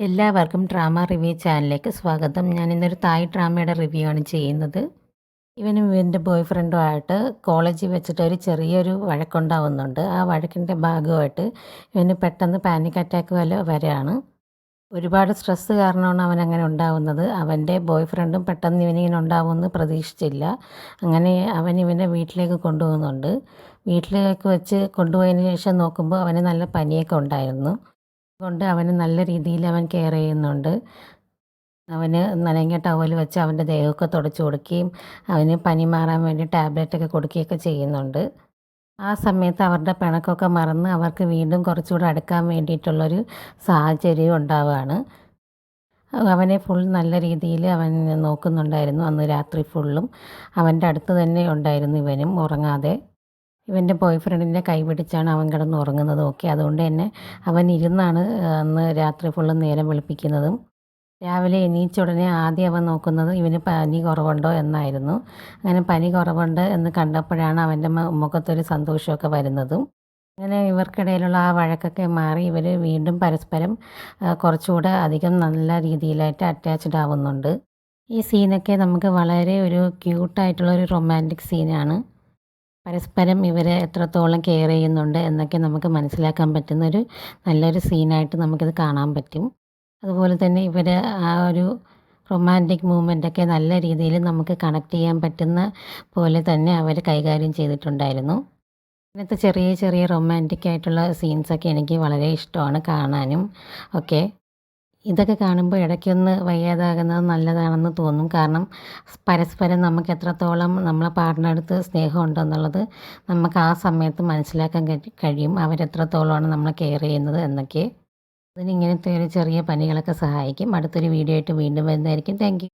എല്ലാവർക്കും drama review ചാനലിലേക്ക് സ്വാഗതം. ഞാനിന്നൊരു തായ് ഡ്രാമയുടെ റിവ്യൂ ആണ് ചെയ്യുന്നത്. ഇവനും ഇവൻ്റെ ബോയ്ഫ്രണ്ടുമായിട്ട് കോളേജിൽ വെച്ചിട്ട് ഒരു ചെറിയൊരു വഴക്കുണ്ടാവുന്നുണ്ട്. ആ വഴക്കിൻ്റെ ഭാഗമായിട്ട് ഇവന് പെട്ടെന്ന് പാനിക് അറ്റാക്ക് വരെയാണ്. ഒരുപാട് സ്ട്രെസ്സ് കാരണമാണ് അവനങ്ങനെ ഉണ്ടാവുന്നത്. അവൻ്റെ ബോയ്ഫ്രണ്ടും പെട്ടെന്ന് ഇവനിങ്ങനെ ഉണ്ടാവുമെന്ന് പ്രതീക്ഷിച്ചില്ല. അങ്ങനെ അവൻ ഇവനെ വീട്ടിലേക്ക് കൊണ്ടുപോകുന്നുണ്ട്. വീട്ടിലേക്ക് വെച്ച് കൊണ്ടുപോയതിന് ശേഷം നോക്കുമ്പോൾ അവന് നല്ല പനിയൊക്കെ ഉണ്ടായിരുന്നു. കൊണ്ട് അവന് നല്ല രീതിയിൽ അവൻ കെയർ ചെയ്യുന്നുണ്ട്. അവന് നനഞ്ഞ ടവൽ വെച്ച് അവൻ്റെ ദേഹമൊക്കെ തുടച്ച് കൊടുക്കുകയും അവന് പനി മാറാൻ വേണ്ടി ടാബ്ലറ്റൊക്കെ കൊടുക്കുകയൊക്കെ ചെയ്യുന്നുണ്ട്. ആ സമയത്ത് അവരുടെ പിണക്കമൊക്കെ മറന്ന് അവർക്ക് വീണ്ടും കുറച്ചുകൂടെ അടുക്കാൻ വേണ്ടിയിട്ടുള്ളൊരു സാഹചര്യം ഉണ്ടാവുകയാണ്. അവനെ ഫുൾ നല്ല രീതിയിൽ അവൻ നോക്കുന്നുണ്ടായിരുന്നു. അന്ന് രാത്രി ഫുള്ളും അവൻ്റെ അടുത്ത് തന്നെ ഉണ്ടായിരുന്നു ഇവനും ഉറങ്ങാതെ. ഇവൻ്റെ ബോയ്ഫ്രണ്ടിൻ്റെ കൈ പിടിച്ചാണ് അവൻ കിടന്ന് ഉറങ്ങുന്നതും ഒക്കെ. അതുകൊണ്ട് തന്നെ അവൻ ഇരുന്നാണ് അന്ന് രാത്രി ഫുള്ളും നേരം വെളുപ്പിക്കുന്നതും. രാവിലെ എണീച്ച ഉടനെ ആദ്യം അവൻ നോക്കുന്നത് ഇവന് പനി കുറവുണ്ടോ എന്നായിരുന്നു. അങ്ങനെ പനി കുറവുണ്ട് എന്ന് കണ്ടപ്പോഴാണ് അവൻ്റെ മുഖത്തൊരു സന്തോഷമൊക്കെ വരുന്നതും. അങ്ങനെ ഇവർക്കിടയിലുള്ള ആ വഴക്കൊക്കെ മാറി ഇവർ വീണ്ടും പരസ്പരം കുറച്ചുകൂടെ അധികം നല്ല രീതിയിലായിട്ട് അറ്റാച്ച്ഡ് ആവുന്നുണ്ട്. ഈ സീനൊക്കെ നമുക്ക് വളരെ ഒരു ക്യൂട്ടായിട്ടുള്ളൊരു റൊമാൻറ്റിക് സീനാണ്. പരസ്പരം ഇവരെ എത്രത്തോളം കെയർ ചെയ്യുന്നുണ്ട് എന്നൊക്കെ നമുക്ക് മനസ്സിലാക്കാൻ പറ്റുന്നൊരു നല്ലൊരു സീനായിട്ട് നമുക്കിത് കാണാൻ പറ്റും. അതുപോലെ തന്നെ ഇവർ ആ ഒരു റൊമാൻറ്റിക് മൂവ്മെൻ്റൊക്കെ നല്ല രീതിയിൽ നമുക്ക് കണക്ട് ചെയ്യാൻ പറ്റുന്ന പോലെ തന്നെ അവർ കൈകാര്യം ചെയ്തിട്ടുണ്ടായിരുന്നു. ഇങ്ങനത്തെ ചെറിയ ചെറിയ റൊമാൻറ്റിക് ആയിട്ടുള്ള സീൻസൊക്കെ എനിക്ക് വളരെ ഇഷ്ടമാണ് കാണാനും ഒക്കെ. ഇതൊക്കെ കാണുമ്പോൾ ഇടയ്ക്കൊന്ന് വയ്യാതാകുന്നത് നല്ലതാണെന്ന് തോന്നും. കാരണം പരസ്പരം നമുക്ക് എത്രത്തോളം നമ്മളെ പാർട്ട്ണറടുത്ത് സ്നേഹം ഉണ്ടെന്നുള്ളത് നമുക്ക് ആ സമയത്ത് മനസ്സിലാക്കാൻ കഴിയും. അവരെത്രത്തോളമാണ് നമ്മളെ കെയർ ചെയ്യുന്നത് എന്നൊക്കെ. അതിന് ഇങ്ങനത്തെ ഒരു ചെറിയ പണികളൊക്കെ സഹായിക്കും. അടുത്തൊരു വീഡിയോ ആയിട്ട് വീണ്ടും വരുന്നതായിരിക്കും. Thank you.